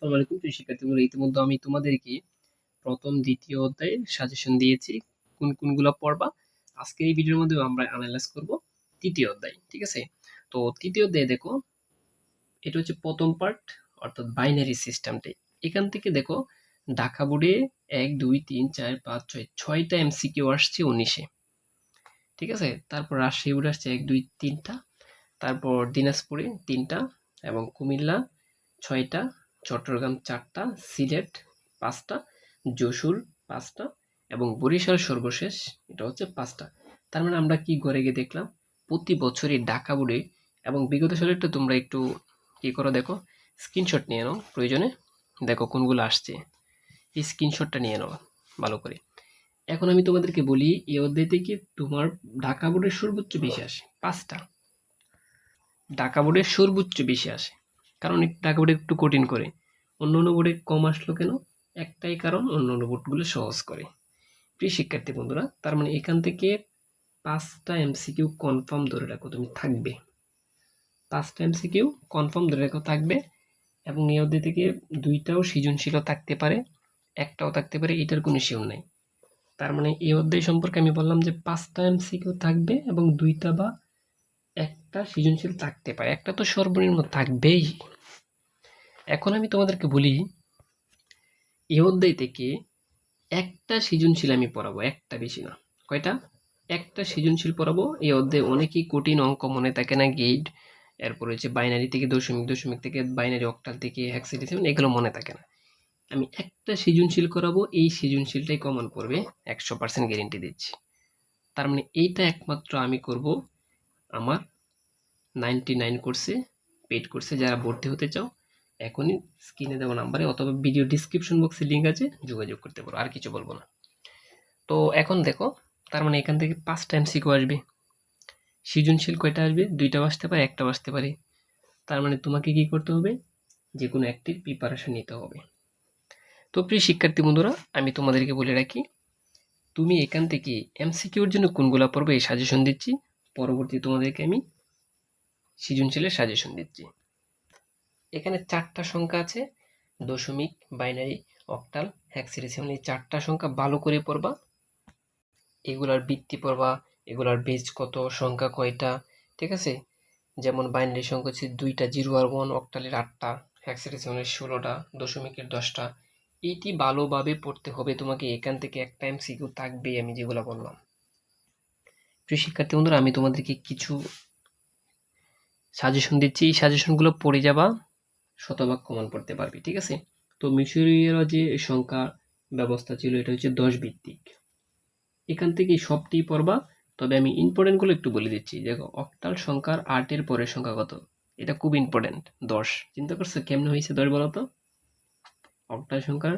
আসসালামু আলাইকুম প্রিয় শিক্ষার্থীবৃন্দ, ইতিমধ্যে আমি তোমাদেরকে প্রথম দ্বিতীয় অধ্যায়ের সাজেশন দিয়েছি কোনগুলো পড়বা। আজকের এই ভিডিওর মধ্যে আমরা অ্যানালাইজ করব তৃতীয় অধ্যায়। ঠিক আছে, তো তৃতীয় অধ্যায়ে দেখো, এটা হচ্ছে প্রথম পার্ট, অর্থাৎ বাইনারি সিস্টেমটাই। এখান থেকে দেখো, ঢাকা বোর্ডে 1 2 3 4 5 6 ছয়টা এমসিকিউ আসছে 19-এ। ঠিক আছে, তারপর রাজশাহী বোর্ডে আসছে 1 2 3টা, তারপর দিনাজপুরে 3টা এবং কুমিল্লা 6টা, চট্টগ্রাম 4টা, সিলেট 5টা, যশোর 5টা এবং বরিশাল সর্বশেষ, এটা হচ্ছে 5টা। তার মানে আমরা কি ঘরে গিয়ে দেখলাম, প্রতি বছরই ঢাকা বোর্ডে এবং বিগত সালেরটা তোমরা একটু কি করো দেখো, স্ক্রিনশট নিয়ে নাও, প্রয়োজনে দেখো কোনগুলো আসছে, এই স্ক্রিনশটটা নিয়ে নাও ভালো করে। এখন আমি তোমাদেরকে বলি, এই অধ্যায় থেকে তোমার ঢাকা বোর্ডের সর্বোচ্চ বেশি আসে 5টা। ঢাকা বোর্ডের সর্বোচ্চ বেশি আসে, কারণ ঢাকা বোর্ডে একটু কঠিন করে। অন্য অন্য বোর্ডে কম আসলো কেন? একটাই কারণ, অন্য অন্য বোর্ডগুলো সহজ করে। প্রিয় শিক্ষার্থী বন্ধুরা, তার মানে এখান থেকে 5টা এমসিকিউ কনফার্ম ধরে রাখো, তুমি থাকবে। 5টা এমসিকিউ কনফার্ম ধরে রাখো থাকবে, এবং এই অধ্যায় থেকে 2টাও সৃজনশীলও থাকতে পারে, একটাও থাকতে পারে, এটার কোনো শিওর নাই। তার মানে এই অধ্যায় সম্পর্কে আমি বললাম যে 5টা এমসিকিউ থাকবে এবং 2টা বা একটা সৃজনশীল থাকতে পারে, একটা তো সর্বনিম্ন থাকবেই। এখন আমি তোমাদেরকে বলি, এই অধ্যায় থেকে একটা সৃজনশীল আমি পড়াবো, একটা, বেশি না। কয়টা? একটা সৃজনশীল পড়াবো। এই অধ্যায়ে অনেকই কঠিন অঙ্ক মনে থাকে না, গেট, এরপর হচ্ছে বাইনারি থেকে দশমিক, দশমিক থেকে বাইনারি, অক্টাল থেকে হেক্সাডেসিমাল, এগুলো মনে থাকে না। আমি একটা সৃজনশীল করাবো, এই সৃজনশীলটাই কমন পড়বে, 100% গ্যারেন্টি দিচ্ছি। তার মানে এইটা একমাত্র আমি করব আমার 99 কোর্সে, পেইড কোর্সে। যারা ভর্তি হতে চাও, এখনই স্ক্রিনে দেওয়া নাম্বারে অথবা ভিডিও ডিসক্রিপশন বক্সে লিঙ্ক আছে, যোগাযোগ করতে পারো। আর কিছু বলবো না। তো এখন দেখো, তার মানে এখান থেকে 5টা এমসিকিউ আসবে। সৃজনশীল কয়টা আসবে? 2টাও আসতে পারে, একটাও আসতে পারে। তার মানে তোমাকে কি করতে হবে? যে কোনো একটির প্রিপারেশন নিতে হবে। তো প্রিয় শিক্ষার্থী বন্ধুরা, আমি তোমাদেরকে বলে রাখি, তুমি এখান থেকে এমসিকিউর জন্য কোনগুলো পড়বে এই সাজেশন দিচ্ছি, পরবর্তী তোমাদেরকে আমি সৃজনশীলের সাজেশন দিচ্ছি। এখানে 4টা সংখ্যা আছে, দশমিক, বাইনারি, অক্টাল, হেক্সাডেসিমাল, এই 4টা সংখ্যা ভালো করে পড়বা। এগুলার ভিত্তি পড়বা, এগুলার বেজ কত, সংখ্যা কয়টা। ঠিক আছে, যেমন বাইনারি সংখ্যা হচ্ছে 2টা, 0 আর 1, অক্টালের 8টা, হেক্সাডেসিমালের 16টা, দশমিকের 10টা। এইটি ভালোভাবে পড়তে হবে তোমাকে। এখান থেকে একটা এমসিকিউ থাকবে, আমি যেগুলো বললাম। প্রিয় শিক্ষার্থী বন্ধুরা, আমি তোমাদেরকে কিছু সাজেশন দিচ্ছি, এই সাজেশনগুলো পড়ে যাবা, শতভাগ কমন পড়তে পারবি। ঠিক আছে, তো মিশরীয়রা যে সংখ্যা ব্যবস্থা ছিল, এটা হচ্ছে 10 ভিত্তিক। এখান থেকে সবটি পড়বা, তবে আমি ইম্পর্টেন্টগুলো একটু বলে দিচ্ছি। দেখো, অক্টাল সংখ্যার 8-এর পরের সংখ্যা কত? এটা খুব ইম্পর্টেন্ট, 10। চিন্তা করছো কেমনে হয়েছে 10 বলো তো? অক্টাল সংখ্যার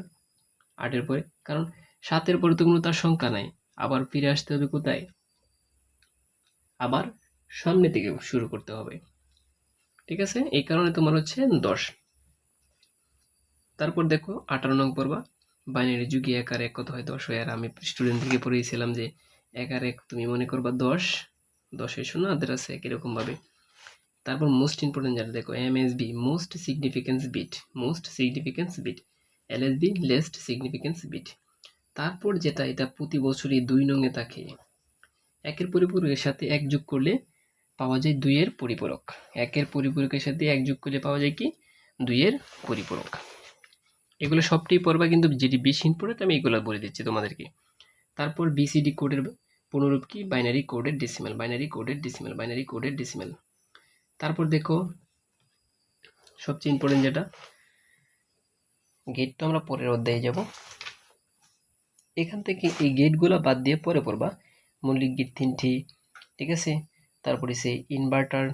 8-এর পরে, কারণ 7-এর পরে তো কোনো তার সংখ্যা নাই, আবার ফিরে আসতে হবে কোথায়? আবার সামনে থেকে শুরু করতে হবে। ঠিক আছে, এই কারণে তোমার হচ্ছে 10। তারপর দেখো 18 নং পড়বা, বাইনারি যুগে 1 আর 1 কত হয়? 10 হয়। আর আমি স্টুডেন্টদেরকে পড়িয়েছিলাম যে 1 আর 1 তুমি মনে করবা 10, 10 শূন্য আদের আছে 1, এরকম ভাবে। তারপর মোস্ট ইম্পর্টেন্ট যেটা দেখো, MSB, most significance bit, most significance bit, LSB, least significance bit. তারপর যেটা, এটা প্রতি বছরই 2 নং-এ থাকে, 1-এর পরিপূরকের সাথে 1 যোগ করলে পাওয়া যায় 2-এর পরিপূরক। 1-এর পরিপূরকের সাথে 1 যোগ করলে পাওয়া যায় কি? 2-এর পরিপূরক। এগুলো সবটাই পড়বা, কিন্তু যেটি বেশি ইম্পর্টেন্ট আমি এগুলো বলে দিচ্ছি তোমাদেরকে। তারপর বিসিডি কোডের পুনরূপ কি? বাইনারি কোডের ডেসিমাল, বাইনারি কোডের ডেসিমাল, বাইনারি কোডের ডেসিমাল। তারপর দেখো সবচেয়ে ইম্পর্টেন্ট যেটা, গেট তো আমরা পরের অধ্যায়ে যাব। এখান থেকে এই গেটগুলো বাদ দিয়ে পরে পড়বা। মৌলিক গেট 3টি, ঠিক আছে। তারপরে সেই ইনভার্টার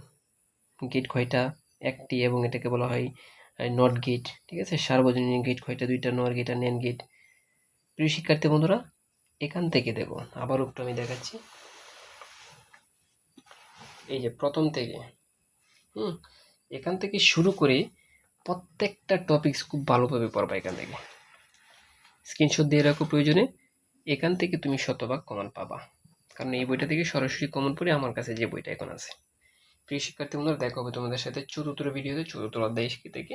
গেট কয়টা? 1টি, এবং এটাকে বলা হয় নট গেট। ঠিক আছে, সার্বজনীন গেট কয়টা? 2টা, নর গেট আর ন্যান্ড গেট। প্রিয় শিক্ষার্থী বন্ধুরা, এখান থেকে দেখো, আবার একটু আমি দেখাচ্ছি। এই যে প্রথম থেকে এখান থেকে শুরু করে প্রত্যেকটা টপিকস খুব ভালোভাবে পড়বা। এখান থেকে স্ক্রিনশট দিয়ে রাখো প্রয়োজনে। এখান থেকে তুমি শতভাগ কমন পাবা, কারণ এই বইটা থেকে সরাসরি কমন পড়ে আমার কাছে যে বইটা এখন আছে। প্রিয় শিক্ষার্থী বন্ধুরা, দেখা হবে তোমাদের সাথে চতুর্থ ভিডিওতে, চতুর্থ অধ্যায় থেকে।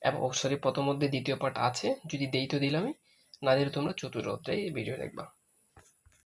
এবং সরি প্রথম অধ্যায় দ্বিতীয় পার্ট আছে, যদি দেই তো দিলামই, না দিলে তোমরা চতুর্থ অধ্যায়ে ভিডিও দেখবা।